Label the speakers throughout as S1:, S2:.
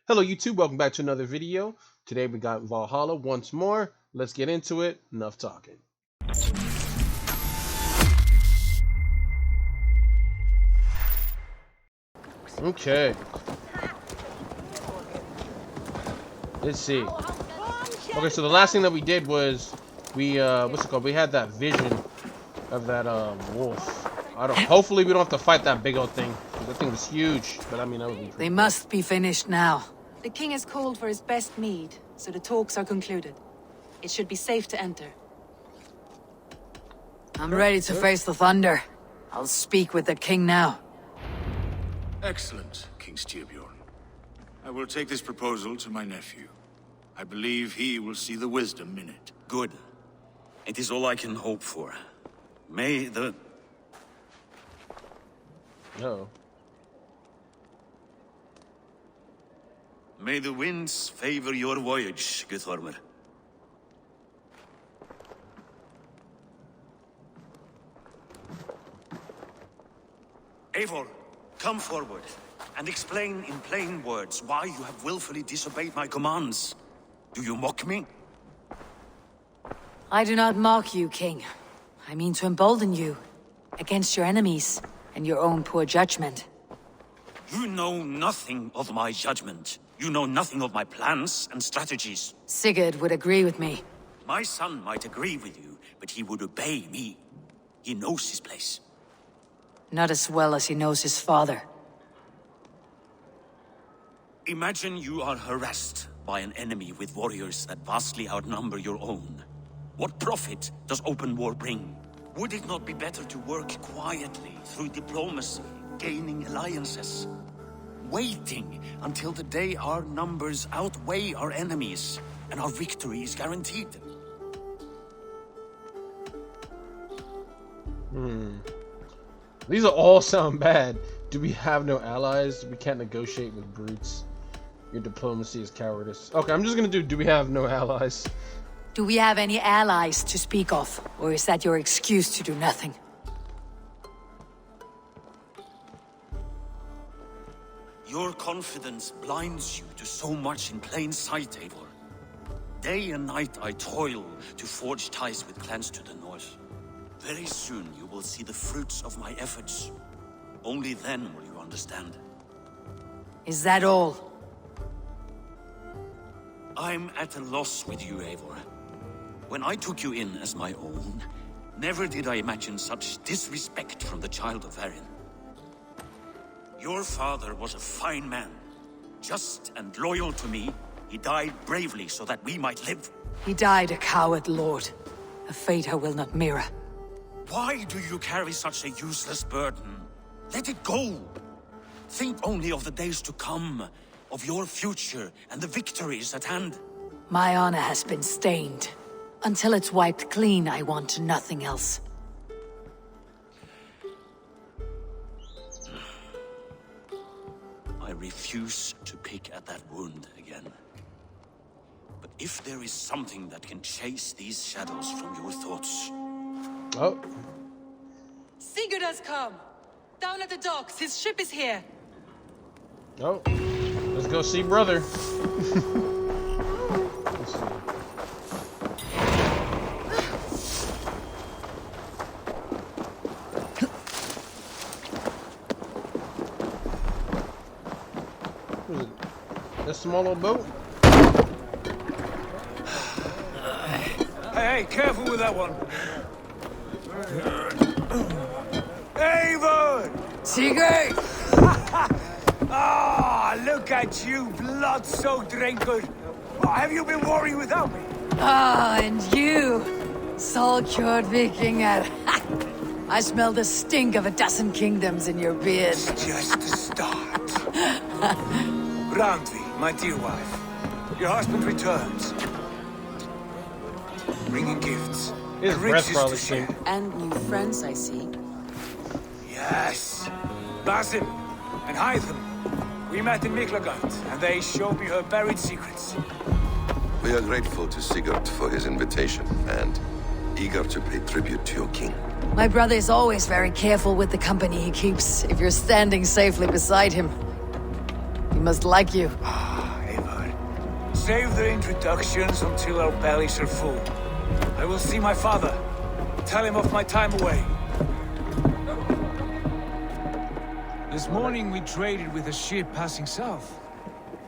S1: Hello YouTube, welcome back to another video. Today we got Valhalla once more. Let's get into it. Enough talking. Okay. Let's see. Okay, so the last thing that we did was we what's it called? We had that vision of that wolf. Hopefully we don't have to fight that big old thing. That thing was huge, but I mean that would be
S2: They must be finished now. The king has called for his best mead, so the talks are concluded. It should be safe to enter. I'm ready to face the thunder. I'll speak with the king now.
S3: Excellent, King Styrbjorn. I will take this proposal to my nephew. I believe he will see the wisdom in it.
S4: Good. It is all I can hope for. May the...
S1: No.
S4: May the winds favor your voyage, Guthormer. Eivor, come forward, and explain in plain words why you have willfully disobeyed my commands. Do you mock me?
S2: I do not mock you, king. I mean to embolden you against your enemies and your own poor judgment.
S4: You know nothing of my judgment. You know nothing of my plans and strategies.
S2: Sigurd would agree with me.
S4: My son might agree with you, but he would obey me. He knows his place.
S2: Not as well as he knows his father.
S4: Imagine you are harassed by an enemy with warriors that vastly outnumber your own. What profit does open war bring? Would it not be better to work quietly through diplomacy, gaining alliances? Waiting until the day our numbers outweigh our enemies and our victory is guaranteed.
S1: These all sound bad. Do we have no allies? We can't negotiate with brutes. Your diplomacy is cowardice. Okay, I'm just gonna do we have no allies?
S2: Do we have any allies to speak of? Or is that your excuse to do nothing?
S4: Your confidence blinds you to so much in plain sight, Eivor. Day and night I toil to forge ties with clans to the north. Very soon you will see the fruits of my efforts. Only then will you understand.
S2: Is that all?
S4: I'm at a loss with you, Eivor. When I took you in as my own, never did I imagine such disrespect from the child of Varin. Your father was a fine man. Just and loyal to me, he died bravely so that we might live.
S2: He died a coward, Lord. A fate I will not mirror.
S4: Why do you carry such a useless burden? Let it go. Think only of the days to come, of your future and the victories at hand.
S2: My honor has been stained. Until it's wiped clean, I want nothing else.
S4: I refuse to pick at that wound again. But if there is something that can chase these shadows from your thoughts...
S1: Oh.
S2: Sigurd has come! Down at the docks, his ship is here!
S1: Oh. Let's go see brother. Let's see. What is it? That small little boat?
S5: Hey, careful with that one. Eivor!
S2: Sigurd!
S5: Ah, look at you, blood-soaked drinker. Oh, have you been worrying without me?
S2: Ah, and you, Soul-cured Vikinger. I smell the stink of 12 kingdoms in your beard.
S5: It's just the start. Randvi, my dear wife, your husband returns. Bringing gifts
S1: His
S5: and
S1: breath
S5: riches
S1: probably
S5: to share.
S1: stink.
S2: And new friends, I see.
S5: Yes. Basim and Hytham. We met in Miklagard, and they showed me her buried secrets.
S6: We are grateful to Sigurd for his invitation, and eager to pay tribute to your king.
S2: My brother is always very careful with the company he keeps, if you're standing safely beside him. He must like you.
S5: save the introductions until our bellies are full. I will see my father. Tell him of my time away. This morning we traded with a ship passing south.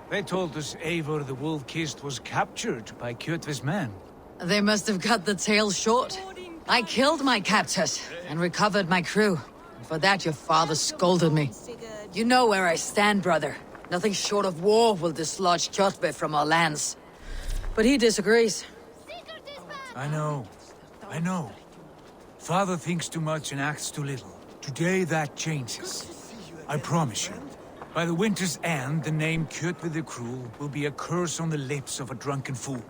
S5: They told us Eivor the Wolf-Kissed was captured by Kjotve's men.
S2: They must have cut the tail short. I killed my captors and recovered my crew. For that your father scolded me. You know where I stand, brother. Nothing short of war will dislodge Kjotve from our lands. But he disagrees.
S5: I know. Father thinks too much and acts too little. Today that changes. I promise you. By the winter's end, the name Kjotve the Cruel will be a curse on the lips of a drunken fool.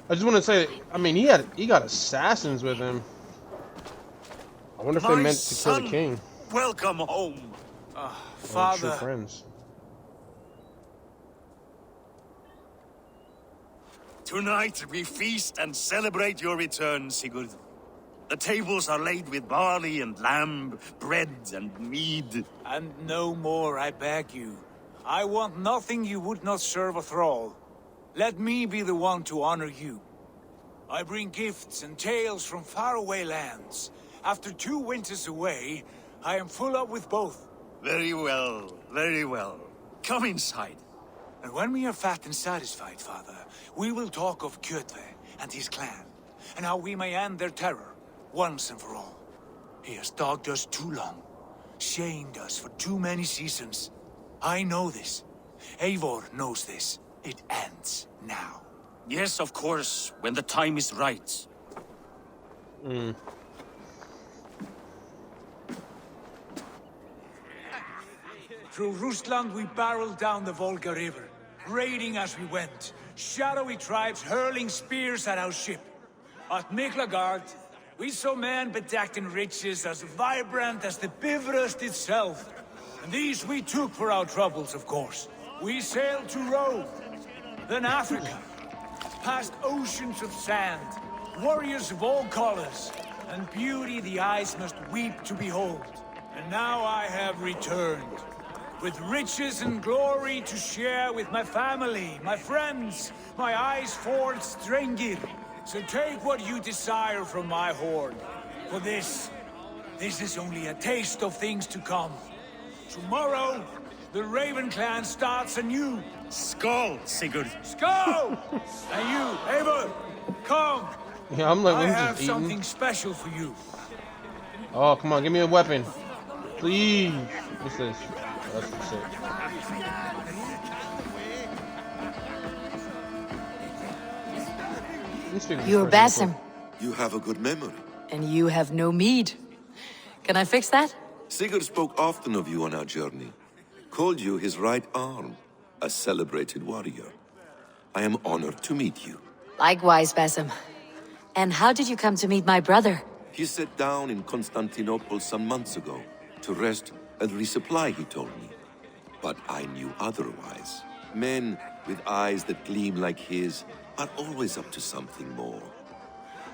S1: I just want to say, I mean, he got assassins with him. I wonder if they meant to kill the king.
S4: Welcome home.
S5: Father.
S1: True friends.
S4: Tonight we feast and celebrate your return, Sigurd. The tables are laid with barley and lamb, bread and mead.
S5: And no more, I beg you. I want nothing you would not serve a thrall. Let me be the one to honor you. I bring gifts and tales from faraway lands. After 2 winters away, I am full up with both.
S4: Very well, very well. Come inside.
S5: And when we are fat and satisfied, Father, we will talk of Kjotve and his clan, and how we may end their terror, once and for all. He has dogged us too long, shamed us for too many seasons. I know this. Eivor knows this. It ends now.
S4: Yes, of course, when the time is right.
S5: Through Rusland we barreled down the Volga River, raiding as we went, shadowy tribes hurling spears at our ship. At Miklagard, we saw men bedecked in riches as vibrant as the Bifrost itself. And these we took for our troubles, of course. We sailed to Rome, then Africa, past oceans of sand, warriors of all colors, and beauty the eyes must weep to behold. And now I have returned, with riches and glory to share with my family, my friends, my eyes-forged Strengir. So take what you desire from my hoard. For this is only a taste of things to come. Tomorrow, the Raven clan starts anew.
S4: Skål, Sigurd.
S5: Skål! And you, Eivor, come.
S1: Yeah, I'm like,
S5: I
S1: I'm
S5: have
S1: just eating.
S5: something special for you.
S1: Oh, come on, give me a weapon. Please. What's this? Oh, that's sick.
S2: You're Basim,
S6: You have a good memory.
S2: and you have no mead. Can I fix that?
S6: Sigurd spoke often of you on our journey. Called you his right arm, a celebrated warrior. I am honored to meet you.
S2: Likewise, Basim. And how did you come to meet my brother?
S6: He sat down in Constantinople some months ago to rest and resupply, he told me. But I knew otherwise. Men with eyes that gleam like his are always up to something more.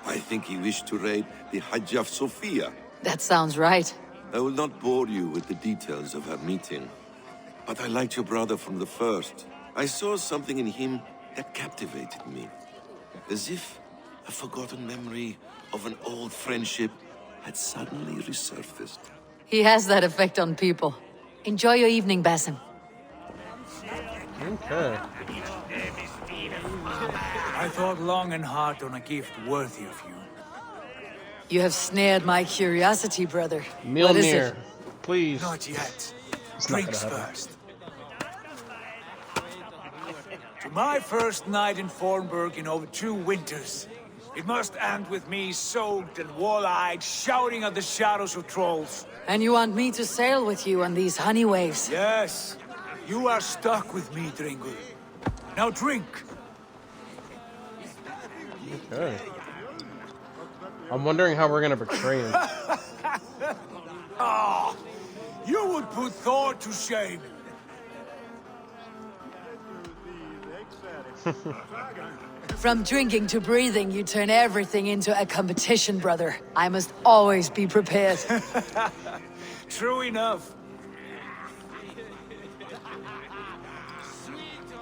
S6: I think he wished to raid the Hagia Sophia.
S2: That sounds right.
S6: I will not bore you with the details of our meeting. But I liked your brother from the first. I saw something in him that captivated me. As if a forgotten memory of an old friendship had suddenly resurfaced.
S2: He has that effect on people. Enjoy your evening, Basim.
S1: Okay.
S5: I thought long and hard on a gift worthy of you.
S2: You have snared my curiosity, brother. What is
S1: Mjolnir,
S2: it?
S1: please.
S5: Not yet.
S1: not
S5: Drinks
S1: gonna happen.
S5: first. To my first night in Fornburg in over 2 winters. It must end with me soaked and wall-eyed, shouting at the shadows of trolls.
S2: And you want me to sail with you on these honey waves?
S5: Yes, you are stuck with me, Dringur. Now drink.
S1: Okay. I'm wondering how we're gonna betray him.
S5: You would put Thor to shame.
S2: From drinking to breathing, you turn everything into a competition, brother. I must always be prepared.
S5: True enough.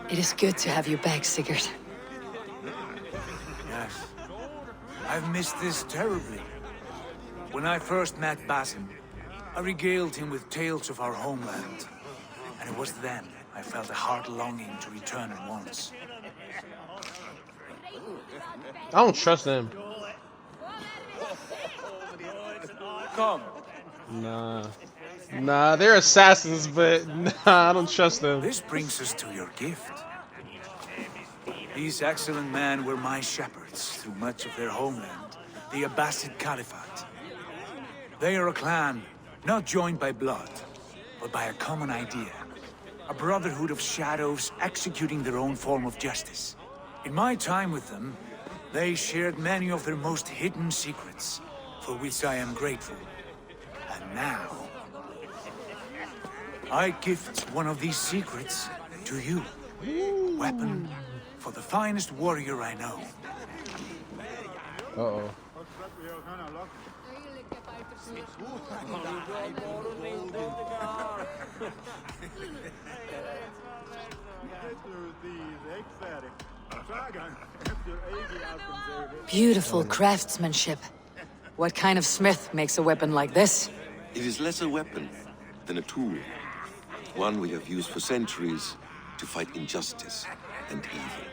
S2: It is good to have you back, Sigurd.
S5: Yes. I've missed this terribly. When I first met Basim, I regaled him with tales of our homeland. And it was then I felt a heart longing to return at once.
S1: I don't trust them.
S5: Come.
S1: Nah, they're assassins, but nah, I don't trust them.
S5: This brings us to your gift. These excellent men were my shepherds through much of their homeland, the Abbasid Caliphate. They are a clan, not joined by blood, but by a common idea. A brotherhood of shadows executing their own form of justice. In my time with them, they shared many of their most hidden secrets, for which I am grateful. And now, I gift one of these secrets to you. Weapon for the finest warrior I know.
S1: Uh-oh.
S2: Beautiful craftsmanship. What kind of smith makes a weapon like this?
S6: It is less a weapon than a tool. One we have used for centuries to fight injustice and evil.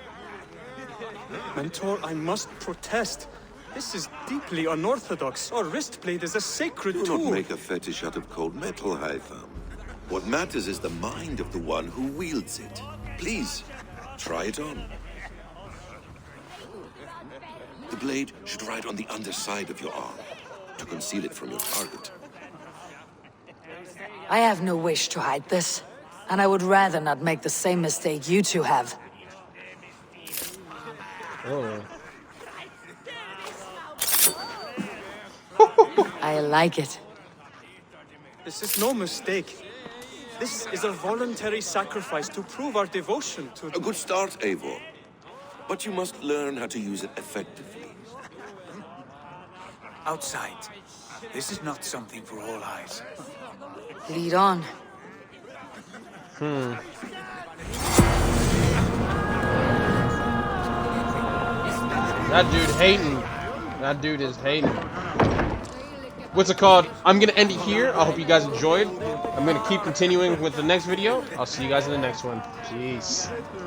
S7: Mentor, I must protest. This is deeply unorthodox. Our wrist blade is a sacred
S6: Do
S7: tool.
S6: not make a fetish out of cold metal, Haitham. What matters is the mind of the one who wields it. Please, try it on. The blade should ride on the underside of your arm to conceal it from your target.
S2: I have no wish to hide this, and I would rather not make the same mistake you two have.
S1: Oh.
S2: I like it.
S7: This is no mistake. This is a voluntary sacrifice to prove our devotion to...
S6: A good start, Eivor. But you must learn how to use it effectively.
S5: Outside. This is not something for all eyes.
S2: Lead on.
S1: That dude hating. That dude is hating. What's it called? I'm gonna end it here. I hope you guys enjoyed. I'm gonna keep continuing with the next video. I'll see you guys in the next one. Peace.